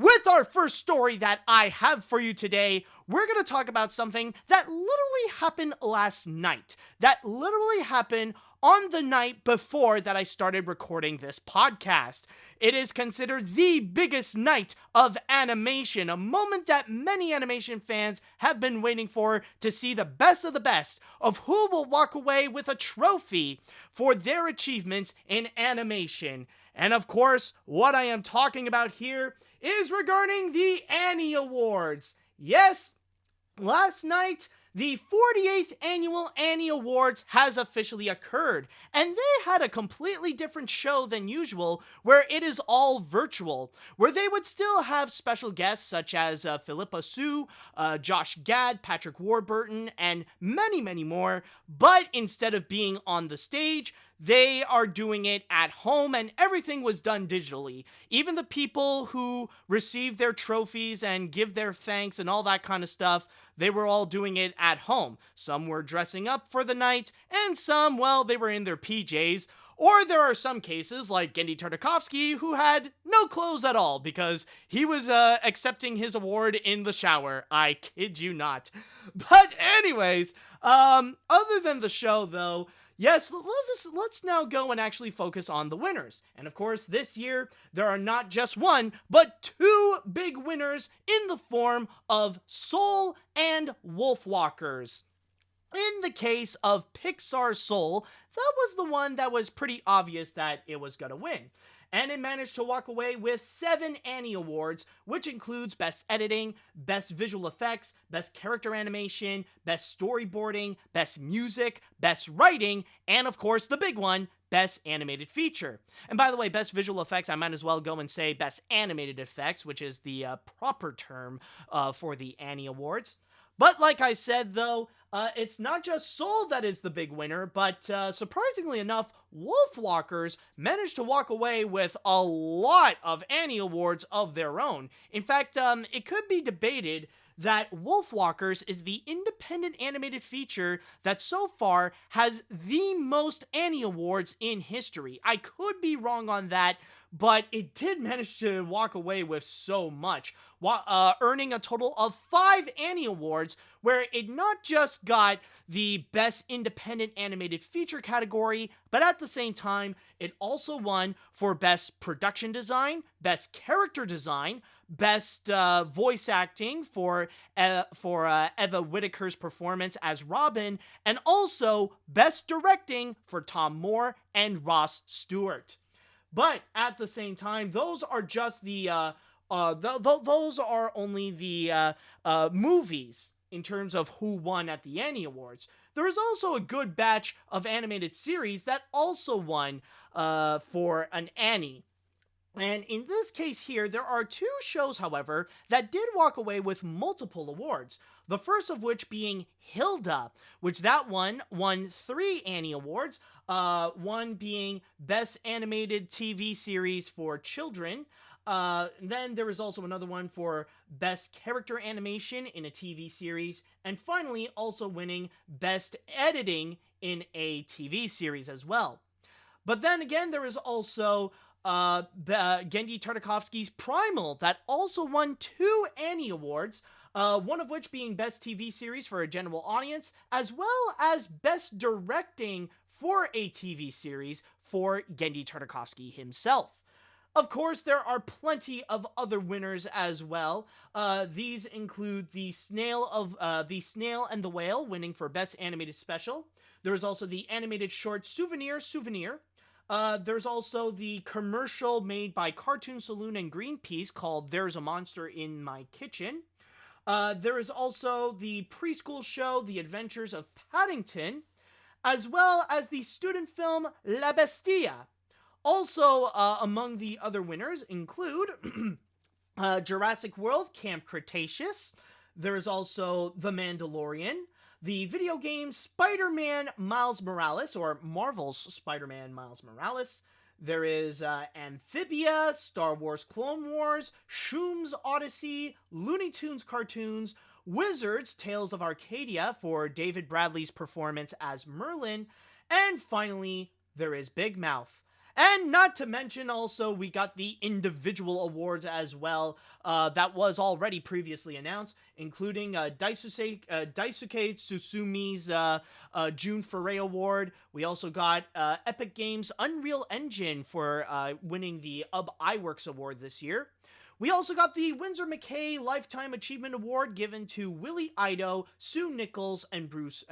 With our first story that I have for you today, we're going to talk about something that literally happened last night. That literally happened on the night before that I started recording this podcast. It is considered the biggest night of animation, a moment that many animation fans have been waiting for to see the best of the best of who will walk away with a trophy for their achievements in animation. And of course, what I am talking about here is regarding the Annie Awards. Yes, last night, the 48th Annual Annie Awards has officially occurred, and they had a completely different show than usual, where it is all virtual, where they would still have special guests such as Philippa Sue, Josh Gad, Patrick Warburton, and many, many more, but instead of being on the stage, they are doing it at home, and everything was done digitally. Even the people who receive their trophies and give their thanks and all that kind of stuff, they were all doing it at home. Some were dressing up for the night, and some, well, they were in their PJs. Or there are some cases, like Gendy Tartakovsky, who had no clothes at all because he was accepting his award in the shower. I kid you not. But anyways, other than the show, though, yes, let's now go and actually focus on the winners. And of course, this year, there are not just one, but two big winners in the form of Soul and Wolfwalkers. In the case of Pixar's Soul, that was the one that was pretty obvious that it was going to win. And it managed to walk away with 7 Annie Awards, which includes Best Editing, Best Visual Effects, Best Character Animation, Best Storyboarding, Best Music, Best Writing, and of course the big one, Best Animated Feature. And by the way, Best Visual Effects, I might as well go and say Best Animated Effects, which is the proper term for the Annie Awards. But like I said, though, it's not just Soul that is the big winner, but surprisingly enough, Wolfwalkers managed to walk away with a lot of Annie Awards of their own. In fact, it could be debated that Wolfwalkers is the independent animated feature that so far has the most Annie Awards in history. I could be wrong on that, but it did manage to walk away with so much, earning a total of 5 Annie Awards, where it not just got the Best Independent Animated Feature category, but at the same time, it also won for Best Production Design, Best Character Design, Best Voice Acting for Eva Whitaker's performance as Robin, and also Best Directing for Tom Moore and Ross Stewart. But at the same time, those are just the those are only the movies in terms of who won at the Annie Awards. There is also a good batch of animated series that also won for an Annie. And in this case here, there are 2 shows, however, that did walk away with multiple awards. The first of which being Hilda, which that one won 3 Annie Awards, one being Best Animated TV Series for Children. Then there was also another one for Best Character Animation in a TV series, and finally also winning Best Editing in a TV series as well. But then again, there is also Gendy Tartakovsky's Primal that also won 2 Annie Awards, one of which being Best TV Series for a general audience, as well as Best Directing for a TV series for Gendy Tartakovsky himself. Of course, there are plenty of other winners as well. These include The Snail and the Whale winning for Best Animated Special. There is also the animated short Souvenir. There's also the commercial made by Cartoon Saloon and Greenpeace called There's a Monster in My Kitchen. There is also the preschool show The Adventures of Paddington, as well as the student film La Bestia. Also, among the other winners include Jurassic World Camp Cretaceous. There is also The Mandalorian, the video game Spider-Man Miles Morales, or Marvel's Spider-Man Miles Morales. There is Amphibia, Star Wars Clone Wars, Shoom's Odyssey, Looney Tunes cartoons, Wizards Tales of Arcadia for David Bradley's performance as Merlin, and finally, there is Big Mouth. And not to mention, also, we got the individual awards as well. That was already previously announced, including Daisuke Tsusumi's June Foray Award. We also got Epic Games Unreal Engine for winning the iWorks Award this year. We also got the Winsor McKay Lifetime Achievement Award given to Willie Ido, Sue Nichols, and Bruce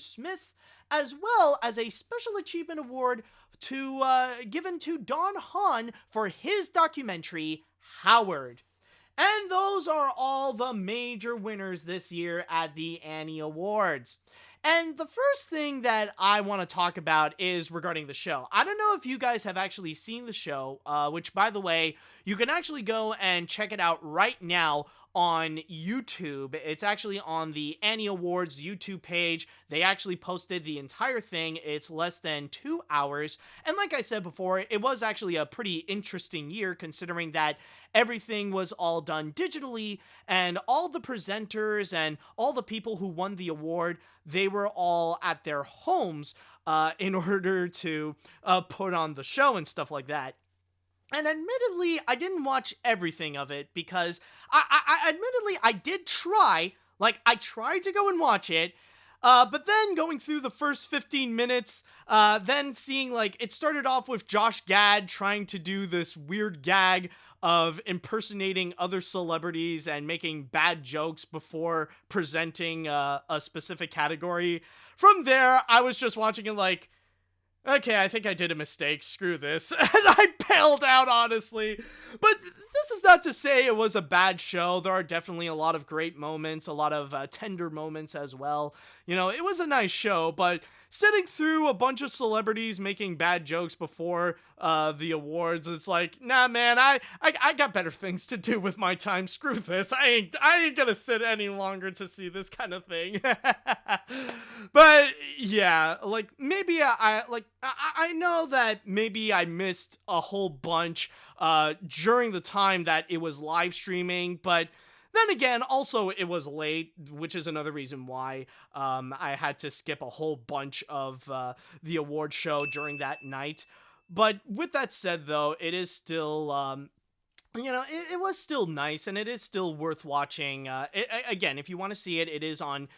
Smith, as well as a Special Achievement Award given to Don Hahn for his documentary Howard. And those are all the major winners this year at the Annie Awards. And the first thing that I want to talk about is regarding the show. I don't know if you guys have actually seen the show, which, by the way, you can actually go and check it out right now on YouTube. It's actually on the Annie Awards YouTube page. They actually posted the entire thing. It's less than 2 hours. And like I said before, it was actually a pretty interesting year considering that everything was all done digitally and all the presenters and all the people who won the award, they were all at their homes in order to put on the show and stuff like that. And admittedly, I didn't watch everything of it because I did try. Like, I tried to go and watch it, but then going through the first 15 minutes, then seeing, like, it started off with Josh Gad trying to do this weird gag of impersonating other celebrities and making bad jokes before presenting a specific category. From there, I was just watching it like, okay, I think I did a mistake. Screw this. And I bailed out, honestly. But this is not to say it was a bad show. There are definitely a lot of great moments, a lot of tender moments as well. You know, it was a nice show, but sitting through a bunch of celebrities making bad jokes before the awards, it's like, nah, man, I got better things to do with my time. Screw this. I ain't gonna sit any longer to see this kind of thing. But yeah, like maybe I know that maybe I missed a whole bunch during the time that it was live streaming, but then again, also it was late, which is another reason why I had to skip a whole bunch of the award show during that night. But with that said, though, it is still it was still nice, and it is still worth watching. Again, if you want to see it, it is on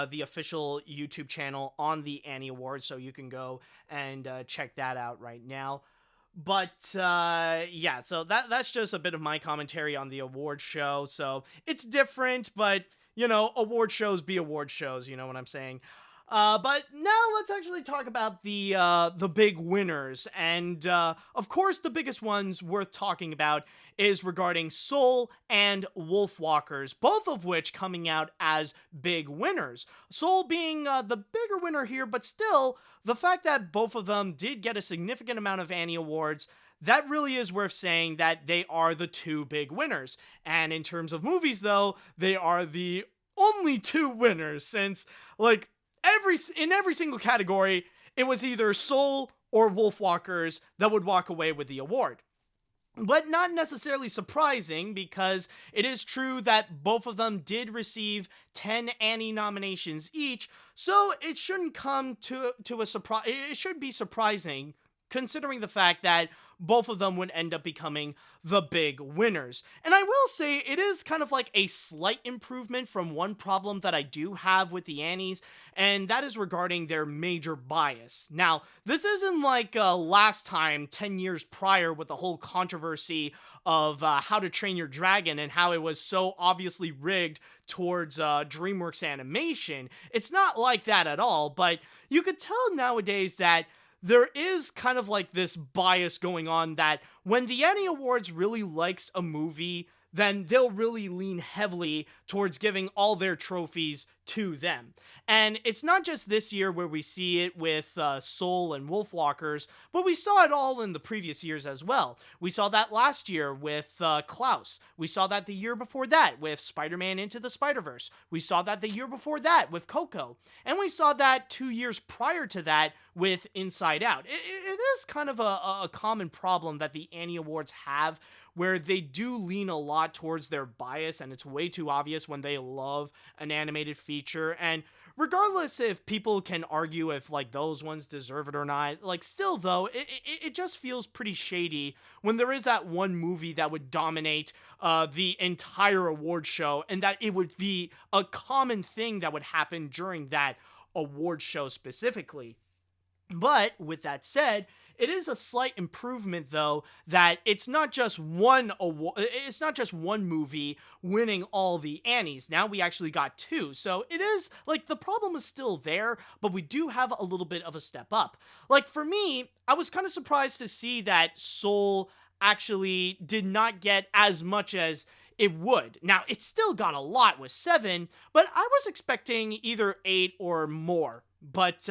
the official YouTube channel on the Annie Awards, so you can go and check that out right now. But yeah, so that's just a bit of my commentary on the award show. So it's different, but award shows be award shows. You know what I'm saying? But now let's actually talk about the big winners, and of course the biggest ones worth talking about is regarding Soul and Wolfwalkers, both of which coming out as big winners. Soul being the bigger winner here, but still the fact that both of them did get a significant amount of Annie Awards. That really is worth saying that they are the two big winners. And in terms of movies, though, they are the only two winners, since like in every single category, it was either Soul or Wolfwalkers that would walk away with the award. But not necessarily surprising, because it is true that both of them did receive 10 Annie nominations each, so it shouldn't come to a surprise. It should be surprising, considering the fact that both of them would end up becoming the big winners. And I will say, it is kind of like a slight improvement from one problem that I do have with the Annies, and that is regarding their major bias. Now, this isn't like last time, 10 years prior, with the whole controversy of How to Train Your Dragon and how it was so obviously rigged towards DreamWorks Animation. It's not like that at all, but you could tell nowadays that there is kind of like this bias going on that when the Annie Awards really likes a movie, then they'll really lean heavily towards giving all their trophies to them. And it's not just this year where we see it with Soul and Wolfwalkers, but we saw it all in the previous years as well. We saw that last year with Klaus. We saw that the year before that with Spider-Man Into the Spider-Verse. We saw that the year before that with Coco. And we saw that 2 years prior to that with Inside Out. It is kind of a common problem that the Annie Awards have, where they do lean a lot towards their bias, and it's way too obvious when they love an animated feature. And regardless if people can argue if like those ones deserve it or not, like still though, it just feels pretty shady when there is that one movie that would dominate the entire award show, and that it would be a common thing that would happen during that award show specifically. But with that said, it is a slight improvement though that it's not just one movie winning all the Annies. Now we actually got two. So it is like the problem is still there, but we do have a little bit of a step up. Like for me, I was kind of surprised to see that Soul actually did not get as much as it would. Now, it still got a lot with 7, but I was expecting either 8 or more. But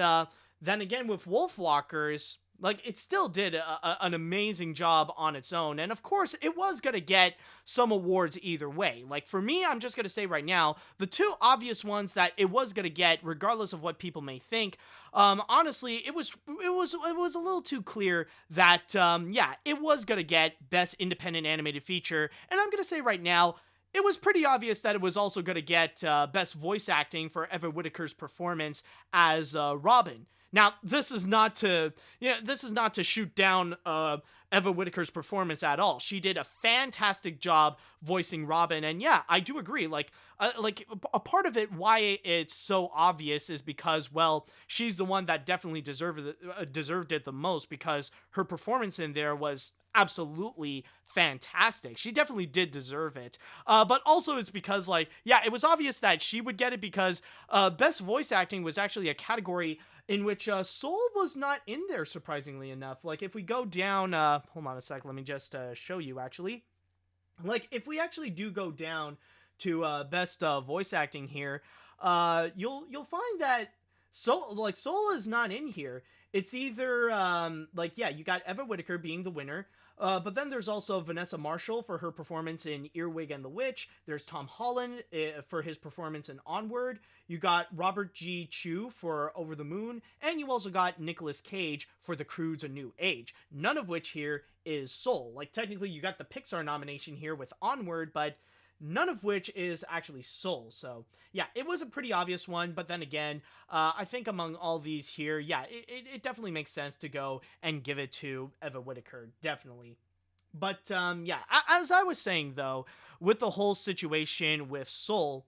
then again, with Wolfwalkers, like it still did an amazing job on its own. And of course, it was going to get some awards either way. Like for me, I'm just going to say right now, the two obvious ones that it was going to get, regardless of what people may think, honestly, it was a little too clear that, yeah, it was going to get Best Independent Animated Feature. And I'm going to say right now, it was pretty obvious that it was also going to get Best Voice Acting for Eva Whitaker's performance as Robin. Now, this is not to shoot down Eva Whitaker's performance at all. She did a fantastic job voicing Robin, and yeah, I do agree. Like a part of it, why it's so obvious is because, well, she's the one that definitely deserved it the most, because her performance in there was absolutely fantastic. She definitely did deserve it. But also it's because, like, yeah, it was obvious that she would get it because Best Voice Acting was actually a category in which Soul was not in there, surprisingly enough. Like, if we go down, hold on a sec, let me just show you, actually. Like, if we actually do go down to Best Voice Acting here, you'll find that Soul is not in here. It's either, like, yeah, you got Eva Whitaker being the winner, but then there's also Vanessa Marshall for her performance in Earwig and the Witch. There's Tom Holland for his performance in Onward. You got Robert G. Chu for Over the Moon. And you also got Nicolas Cage for The Croods: A New Age. None of which here is Soul. Like, technically, you got the Pixar nomination here with Onward, but none of which is actually Soul. So, yeah, it was a pretty obvious one, but then again, I think among all these here, yeah, it definitely makes sense to go and give it to Eva Whitaker, definitely. But, yeah, as I was saying, though, with the whole situation with Soul,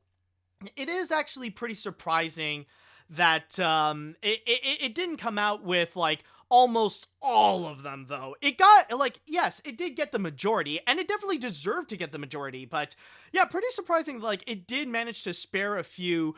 it is actually pretty surprising that it didn't come out with, like, almost all of them, though. It got, like, yes, it did get the majority, and it definitely deserved to get the majority, but yeah, pretty surprising, like, it did manage to spare a few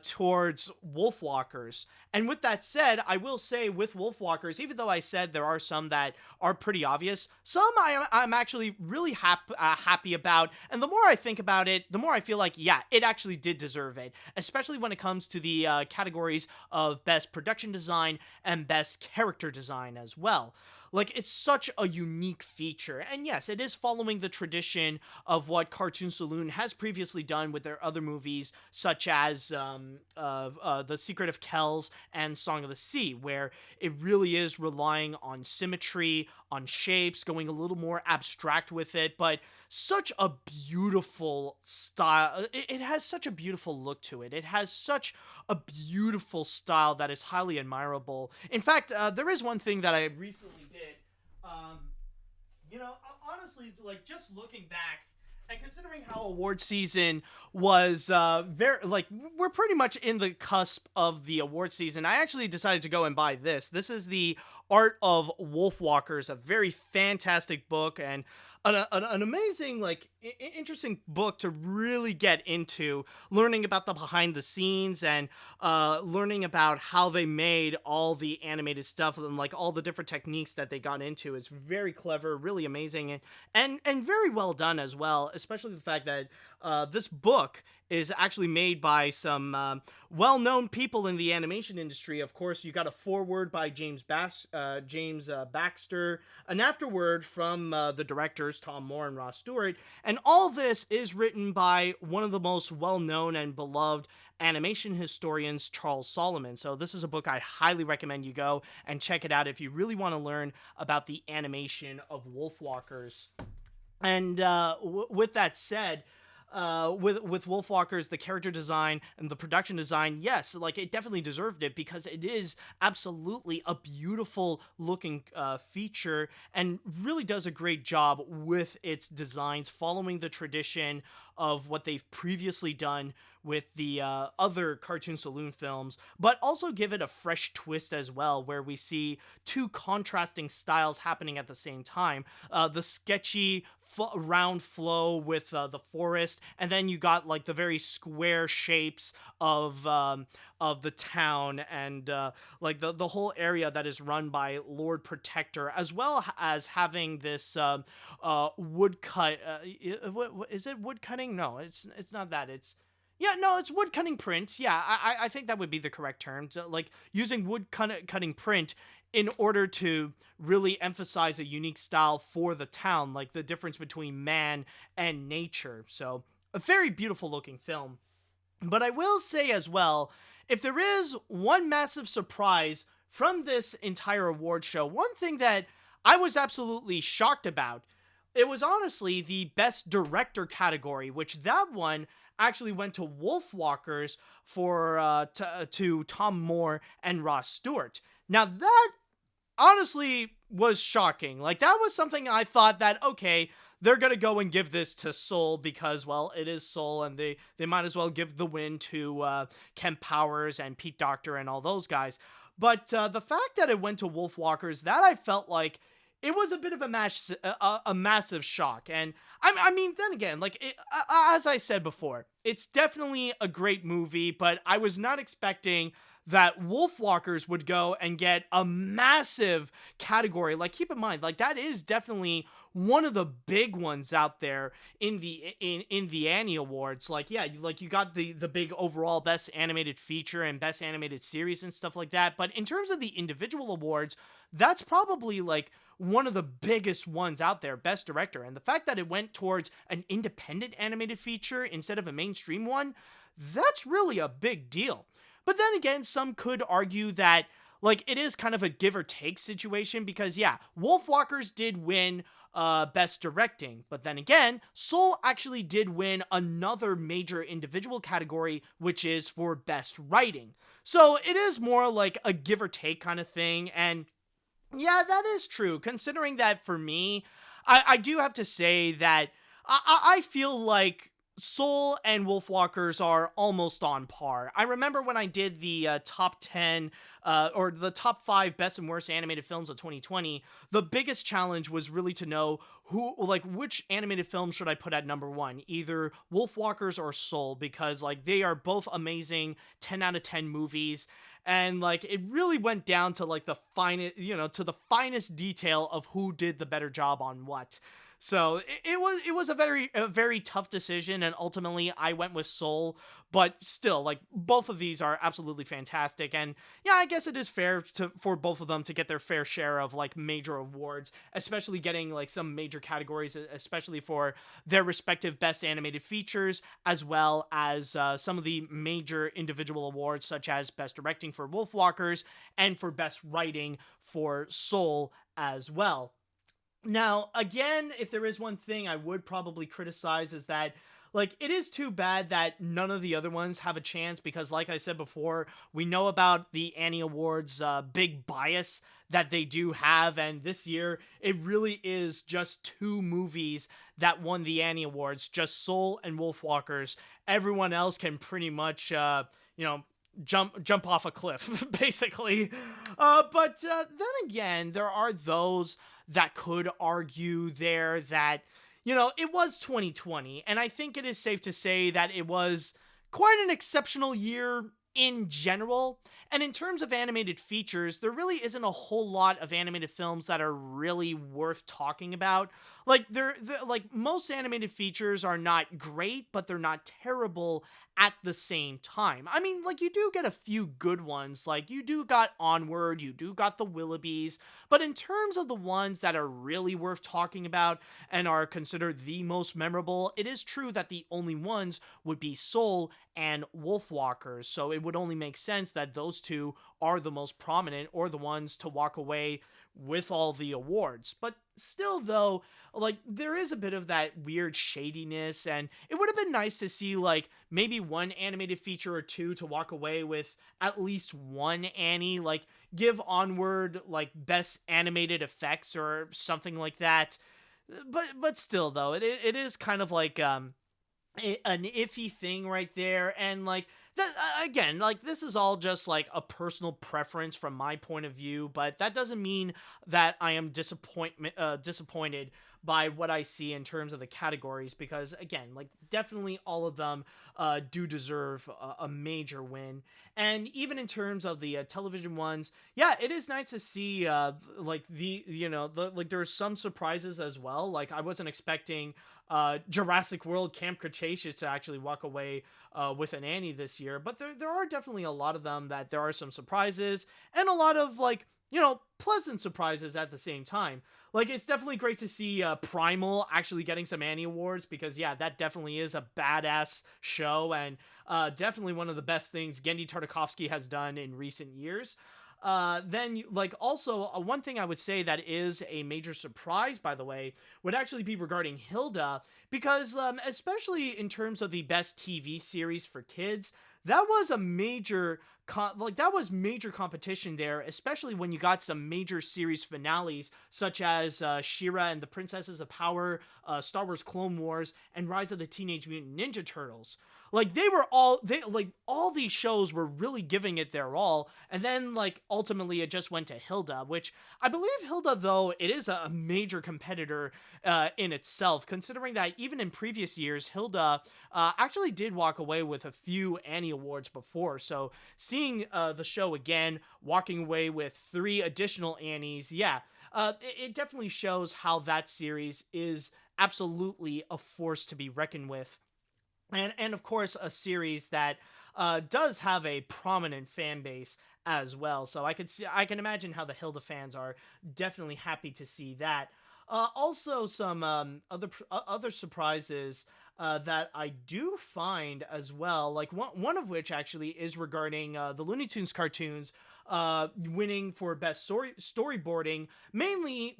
towards Wolfwalkers. And with that said, I will say with Wolfwalkers, even though I said there are some that are pretty obvious, some I'm actually really happy about, and the more I think about it, the more I feel like, yeah, it actually did deserve it, especially when it comes to the categories of Best Production Design and Best Character Design as well. Like, it's such a unique feature. And yes, it is following the tradition of what Cartoon Saloon has previously done with their other movies, such as The Secret of Kells and Song of the Sea, where it really is relying on symmetry, on shapes, going a little more abstract with it, but such a beautiful style. It has such a beautiful look to it. It has such a beautiful style that is highly admirable. In fact, there is one thing that I recently did. Um, Honestly, like, just looking back and considering how award season was very, like, we're pretty much in the cusp of the award season, I actually decided to go and buy this. This is The Art of Wolfwalkers, a very fantastic book, and an amazing, like, interesting book to really get into, learning about the behind the scenes and learning about how they made all the animated stuff and, like, all the different techniques that they got into. It's very clever, really amazing, and very well done as well, especially the fact that this book is actually made by some well-known people in the animation industry. Of course, you got a foreword by James Baxter, an afterword from the directors Tom Moore and Ross Stewart, and all this is written by one of the most well-known and beloved animation historians, Charles Solomon. So this is a book I highly recommend you go and check it out if you really want to learn about the animation of Wolfwalkers. And with that said, with Wolfwalkers, the character design and the production design, yes, like it definitely deserved it because it is absolutely a beautiful looking feature and really does a great job with its designs, following the tradition of what they've previously done with the other Cartoon Saloon films, but also give it a fresh twist as well, where we see two contrasting styles happening at the same time. The sketchy round flow with the forest, and then you got like the very square shapes of the town and like the whole area that is run by Lord Protector, as well as having this woodcut. Is it woodcutting? No, it's not that. It's yeah, no, it's wood cutting print. Yeah, I think that would be the correct term. So, like using cutting print in order to really emphasize a unique style for the town, like the difference between man and nature. So, a very beautiful looking film. But I will say as well, if there is one massive surprise from this entire award show, one thing that I was absolutely shocked about, it was honestly the best director category, which that one actually went to Wolfwalkers for to Tom Moore and Ross Stewart. Now that honestly was shocking. Like that was something I thought that okay, they're gonna go and give this to Soul because well, it is Soul, and they might as well give the win to Ken Powers and Pete Docter and all those guys. But the fact that it went to Wolfwalkers, that I felt like it was a bit of a massive shock. And I mean, then again, like as I said before, it's definitely a great movie, but I was not expecting that Wolfwalkers would go and get a massive category. Like, keep in mind, like that is definitely one of the big ones out there in the Annie Awards. Like, yeah, like you got the big overall best animated feature and best animated series and stuff like that. But in terms of the individual awards, that's probably like one of the biggest ones out there, best director. And the fact that it went towards an independent animated feature instead of a mainstream one, that's really a big deal. But then again, some could argue that like it is kind of a give or take situation because yeah, Wolfwalkers did win best directing, but then again, Soul actually did win another major individual category, which is for best writing. So it is more like a give or take kind of thing. And yeah, that is true. Considering that for me, I do have to say that I feel like Soul and Wolfwalkers are almost on par. I remember when I did the top 10 or the top 5 best and worst animated films of 2020, the biggest challenge was really to know like, which animated film should I put at number 1, either Wolfwalkers or Soul, because, like, they are both amazing 10 out of 10 movies. And like it really went down to like the finest, to the finest detail of who did the better job on what. So it was a very tough decision, and ultimately I went with Soul. But still, like both of these are absolutely fantastic, and yeah, I guess it is fair for both of them to get their fair share of like major awards, especially getting like some major categories, especially for their respective best animated features, as well as some of the major individual awards, such as best directing for Wolfwalkers and for best writing for Soul as well. Now, again, if there is one thing I would probably criticize is that, like, it is too bad that none of the other ones have a chance because, like I said before, we know about the Annie Awards big bias that they do have, and this year it really is just 2 movies that won the Annie Awards, just Soul and Wolfwalkers. Everyone else can pretty much, jump off a cliff, basically. But then again, there are those that could argue there that, it was 2020, and I think it is safe to say that it was quite an exceptional year in general. And in terms of animated features, there really isn't a whole lot of animated films that are really worth talking about. Like like most animated features are not great, but they're not terrible at the same time. I mean, like you do get a few good ones, like you do got Onward, you do got the Willoughbys, but in terms of the ones that are really worth talking about and are considered the most memorable, it is true that the only ones would be Soul and Wolfwalkers. So it would only make sense that those two are the most prominent or the ones to walk away with all the awards. But still, though, like, there is a bit of that weird shadiness, and it would have been nice to see, like, maybe one animated feature or two to walk away with at least one Annie, like, give Onward, like, best animated effects or something like that. But still, though, it is kind of like an iffy thing right there. And like that, again, like, this is all just like a personal preference from my point of view, but that doesn't mean that I am disappointed by what I see in terms of the categories, because again, like, definitely all of them do deserve a major win. And even in terms of the television ones, yeah, it is nice to see like like, there's some surprises as well. Like, I wasn't expecting Jurassic World Camp Cretaceous to actually walk away with an Annie this year, but there are definitely a lot of them that there are some surprises, and a lot of, like, pleasant surprises at the same time. Like, it's definitely great to see Primal actually getting some Annie Awards, because, yeah, that definitely is a badass show, and definitely one of the best things Gendy Tartakovsky has done in recent years. Then, like, also, one thing I would say that is a major surprise, by the way, would actually be regarding Hilda, because especially in terms of the best TV series for kids, that was a major that was major competition there, especially when you got some major series finales such as She-Ra and the Princesses of Power, Star Wars Clone Wars, and Rise of the Teenage Mutant Ninja Turtles. Like, all these shows were really giving it their all, and then, like, ultimately it just went to Hilda, which I believe Hilda, though, it is a major competitor in itself, considering that even in previous years, Hilda actually did walk away with a few Annie Awards before. So seeing the show again walking away with 3 additional Annies, yeah, it definitely shows how that series is absolutely a force to be reckoned with. And of course, a series that does have a prominent fan base as well. So I can imagine how the Hilda fans are definitely happy to see that. Also, some other surprises that I do find as well. Like, one of which actually is regarding the Looney Tunes cartoons winning for best storyboarding,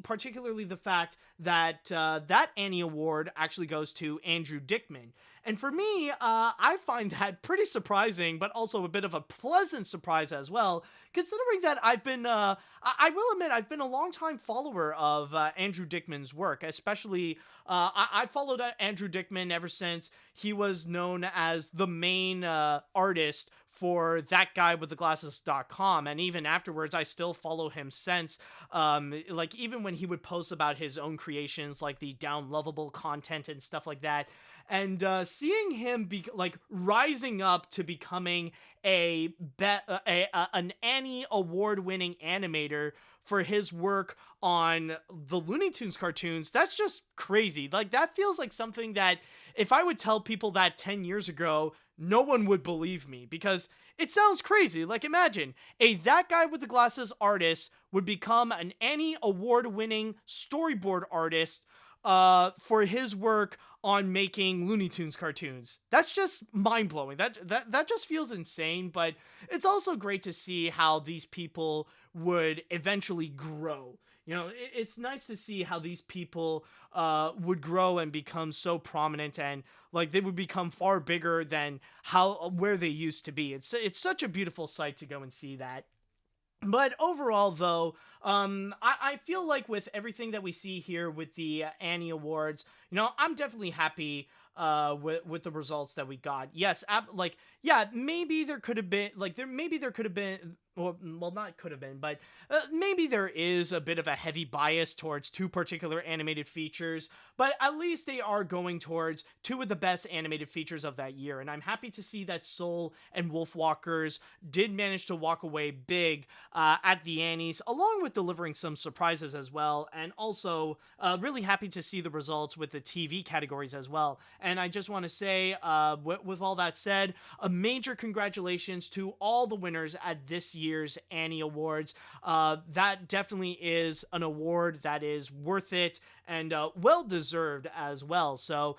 particularly the fact that that Annie Award actually goes to Andrew Dickman. And for me, I find that pretty surprising, but also a bit of a pleasant surprise as well, considering that I will admit, I've been a longtime follower of Andrew Dickman's work, especially, I followed Andrew Dickman ever since he was known as the main artist for That Guy with the Glasses.com, and even afterwards I still follow him since, like, even when he would post about his own creations, like the down lovable content and stuff like that, and seeing him be like rising up to becoming an Annie award-winning animator for his work on the Looney Tunes cartoons, that's just crazy. Like, that feels like something that if I would tell people that 10 years ago, no one would believe me, because it sounds crazy. Like, imagine That Guy with the Glasses artist would become an Annie award-winning storyboard artist for his work on making Looney Tunes cartoons. That's just mind-blowing. That just feels insane, but it's also great to see how these people would eventually grow. It's nice to see how these people would grow and become so prominent, and like they would become far bigger than where they used to be. It's such a beautiful sight to go and see that. But overall, though, I feel like with everything that we see here with the Annie Awards, I'm definitely happy with the results that we got. Yes, maybe there could have been, well, not could have been, but maybe there is a bit of a heavy bias towards 2 particular animated features, but at least they are going towards 2 of the best animated features of that year, and I'm happy to see that Soul and Wolfwalkers did manage to walk away big at the Annies, along with delivering some surprises as well, and also really happy to see the results with the TV categories as well. And I just want to say, with all that said, a major congratulations to all the winners at this year's Annie Awards. That definitely is an award that is worth it and well-deserved as well. So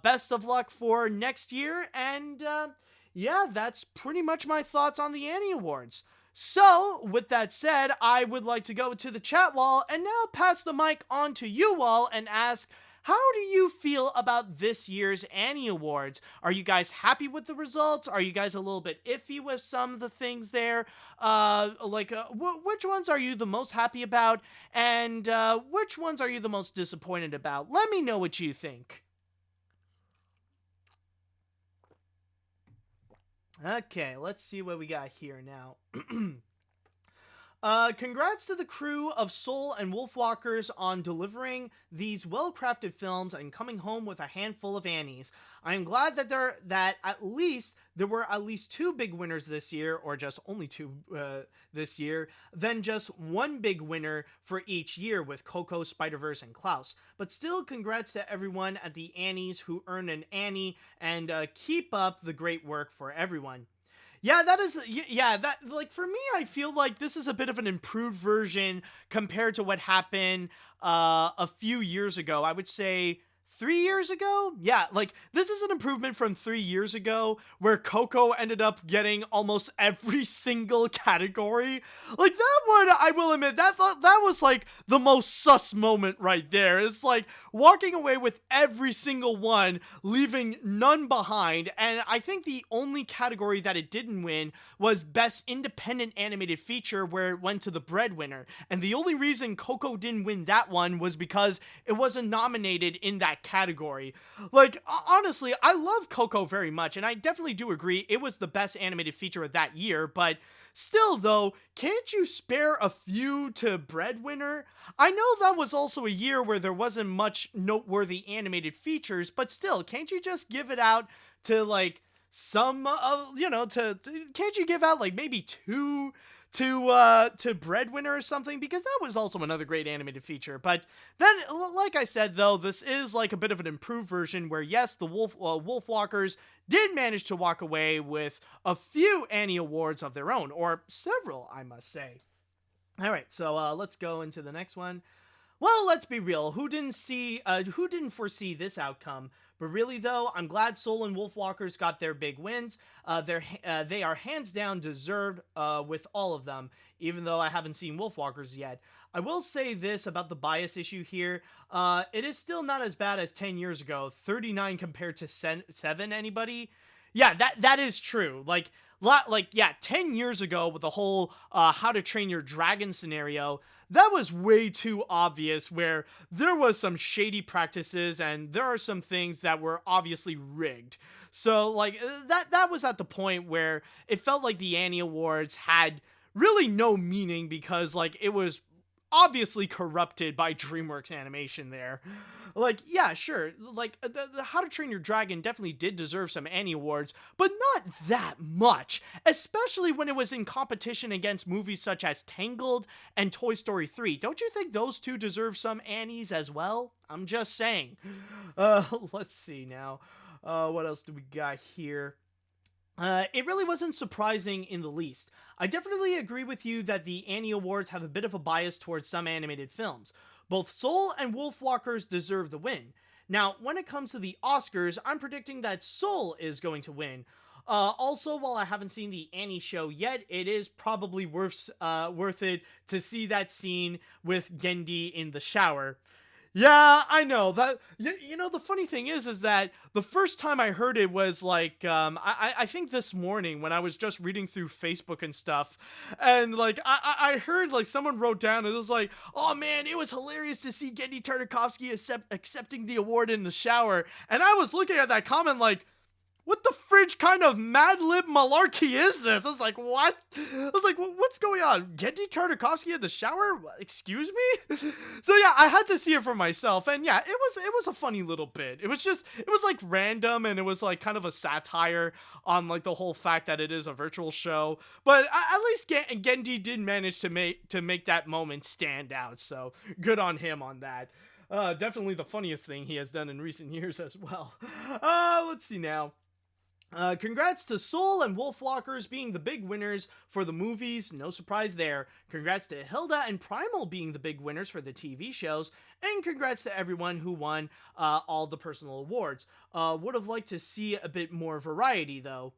best of luck for next year. And Yeah, that's pretty much my thoughts on the Annie Awards. So, with that said, I would like to go to the chat wall and now pass the mic on to you all and ask, how do you feel about this year's Annie Awards? Are you guys happy with the results? Are you guys a little bit iffy with some of the things there? Which ones are you the most happy about? And which ones are you the most disappointed about? Let me know what you think. Okay, let's see what we got here now. Congrats to the crew of Soul and Wolfwalkers on delivering these well-crafted films and coming home with a handful of Annies. I am glad that at least there were at least two big winners this year, or just only two this year, than just one big winner for each year with Coco, Spider-Verse, and Klaus. But still, congrats to everyone at the Annies who earned an Annie, and keep up the great work for everyone. Yeah, that is, yeah, that, like, for me, I feel like this is a bit of an improved version compared to what happened a few years ago. I would say 3 years ago. Yeah, like, this is an improvement from 3 years ago where Coco ended up getting almost every single category. Like, that one, I will admit, that was like the most sus moment right there. It's like walking away with every single one, leaving none behind. And I think the only category that it didn't win was Best Independent Animated Feature, where it went to The Breadwinner. And the only reason Coco didn't win that one was because it wasn't nominated in that category. Like, honestly, I love Coco very much, and I definitely do agree it was the best animated feature of that year, but still, though, can't you spare a few to Breadwinner? I know that was also a year where there wasn't much noteworthy animated features, but still, can't you just give it out to, like, some, can't you give out, like, maybe two to Breadwinner or something, because that was also another great animated feature. But then, like I said, though, this is like a bit of an improved version where, yes, the Wolfwalkers did manage to walk away with a few Annie Awards of their own, or several, I must say. All right, so let's go into the next one. Well, let's be real. Who didn't foresee this outcome? But really, though, I'm glad Soul and Wolfwalkers got their big wins. They are hands down deserved with all of them, even though I haven't seen Wolfwalkers yet. I will say this about the bias issue here. It is still not as bad as 10 years ago. 39 compared to 7, anybody? Yeah, that is true. Yeah, 10 years ago with the whole How to Train Your Dragon scenario, that was way too obvious, where there was some shady practices and there are some things that were obviously rigged. So, like, that was at the point where it felt like the Annie Awards had really no meaning, because, like, it was obviously corrupted by DreamWorks Animation there. Like, yeah, sure, like, the How to Train Your Dragon definitely did deserve some Annie Awards, but not that much, especially when it was in competition against movies such as Tangled and Toy Story 3. Don't you think those two deserve some Annies as well? I'm just saying. Let's see now. What else do we got here? It really wasn't surprising in the least. I definitely agree with you that the Annie Awards have a bit of a bias towards some animated films. Both Soul and Wolfwalkers deserve the win. Now, when it comes to the Oscars, I'm predicting that Soul is going to win. Also, while I haven't seen the Annie show yet, it is probably worth it to see that scene with Gendy in the shower. Yeah, I know that. The funny thing is that the first time I heard it was like, I think this morning when I was just reading through Facebook and stuff, and like I heard like someone wrote down, and it was like, oh man, it was hilarious to see Gendy Tartakovsky accepting the award in the shower, and I was looking at that comment like, what the fridge kind of Mad Lib malarkey is this? I was like, what? I was like, what's going on? Gendy Tartakovsky in the shower? Excuse me? So yeah, I had to see it for myself, and yeah, it was a funny little bit. It was like random, and it was like kind of a satire on like the whole fact that it is a virtual show. But at least Gendy did manage to make that moment stand out. So good on him on that. Definitely the funniest thing he has done in recent years as well. Let's see now. Congrats to Soul and Wolfwalkers being the big winners for the movies, no surprise there. Congrats to Hilda and Primal being the big winners for the TV shows, and congrats to everyone who won all the personal awards. Would have liked to see a bit more variety though.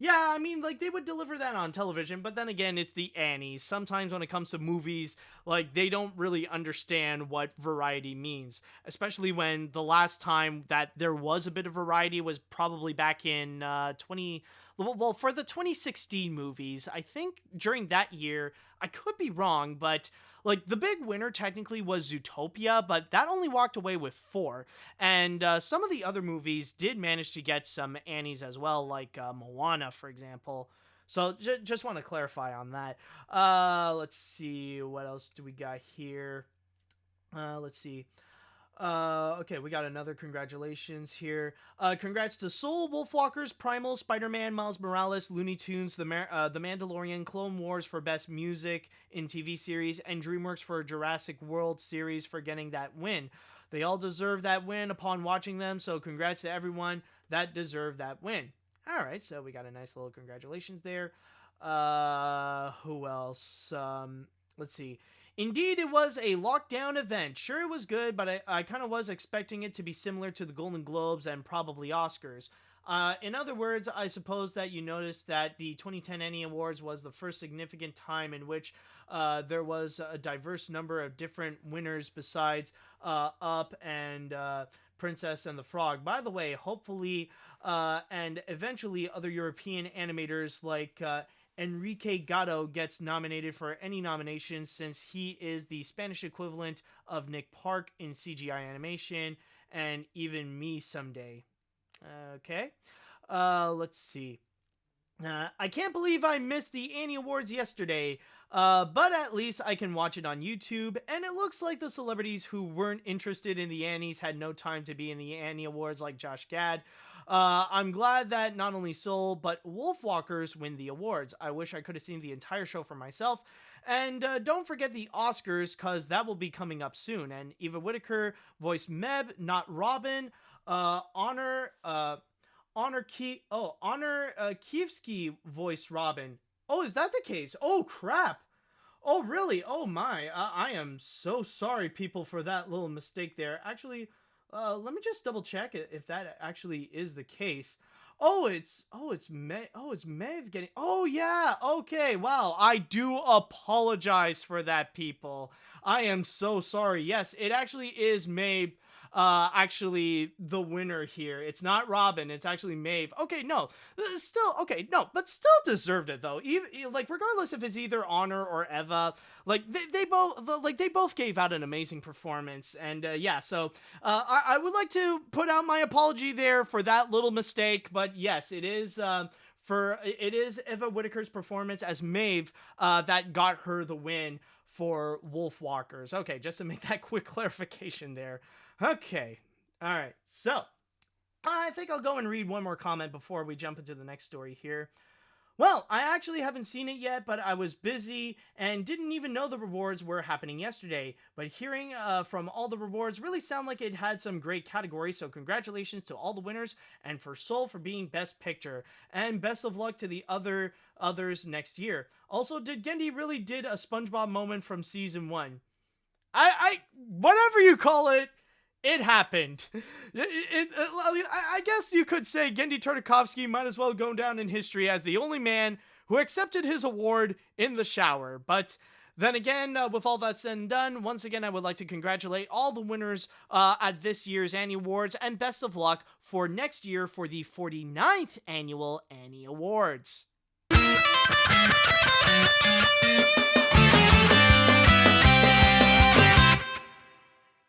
Yeah, I mean, like they would deliver that on television, but then again, it's the Annies. Sometimes when it comes to movies, like they don't really understand what variety means, especially when the last time that there was a bit of variety was probably back in 20. Well, for the 2016 movies, I think during that year, I could be wrong, but like the big winner technically was Zootopia, but that only walked away with four. And some of the other movies did manage to get some Annies as well, like Moana, for example. So just want to clarify on that. Let's see. What else do we got here? Let's see. Okay, we got another congratulations here. Congrats to Soul, Wolfwalkers, Primal, Spider-Man, Miles Morales, Looney Tunes, The Mandalorian, Clone Wars for Best Music in TV Series, and DreamWorks for Jurassic World series for getting that win. They all deserve that win upon watching them, so congrats to everyone that deserved that win. All right, so we got a nice little congratulations there. Who else? Let's see. Indeed, it was a lockdown event. Sure, it was good, but I kind of was expecting it to be similar to the Golden Globes and probably Oscars. In other words, I suppose that you noticed that the 2010 Annie Awards was the first significant time in which there was a diverse number of different winners besides Up and Princess and the Frog. By the way, hopefully and eventually other European animators like Enrique Gatto gets nominated for any nominations since he is the Spanish equivalent of Nick Park in CGI animation, and even me someday. Okay. Let's see. I can't believe I missed the Annie Awards yesterday, but at least I can watch it on YouTube, and it looks like the celebrities who weren't interested in the Annies had no time to be in the Annie Awards like Josh Gad. I'm glad that not only Soul, but Wolfwalkers win the awards. I wish I could have seen the entire show for myself. And don't forget the Oscars, because that will be coming up soon. And Eva Whitaker voiced Meb, not Robin. Honor Kievsky voiced Robin. Oh, is that the case? Oh, crap. Oh, really? Oh, my. I am so sorry, people, for that little mistake there. Actually, let me just double check if that actually is the case. It's Maeve getting. Oh yeah, okay. Wow, I do apologize for that, people. I am so sorry. Yes, it actually is Maeve. Actually the winner here. It's not Robin. It's actually Maeve. Okay, no, still okay, no, but still deserved it though. Even like regardless if it's either Honor or Eva, like they both gave out an amazing performance, and yeah. So I would like to put out my apology there for that little mistake, but yes, it is. It is Eva Whitaker's performance as Maeve that got her the win for Wolfwalkers. Okay, just to make that quick clarification there. Okay, all right, so I think I'll go and read one more comment before we jump into the next story here. Well, I actually haven't seen it yet, but I was busy and didn't even know the rewards were happening yesterday. But hearing from all the rewards really sound like it had some great categories, so congratulations to all the winners and for Soul for being Best Picture. And best of luck to the others next year. Also, did Gendy really did a SpongeBob moment from season 1? I whatever you call it, it happened. I guess you could say Gendy Tartakovsky might as well go down in history as the only man who accepted his award in the shower. But then again, with all that said and done, once again, I would like to congratulate all the winners at this year's Annie Awards, and best of luck for next year for the 49th Annual Annie Awards.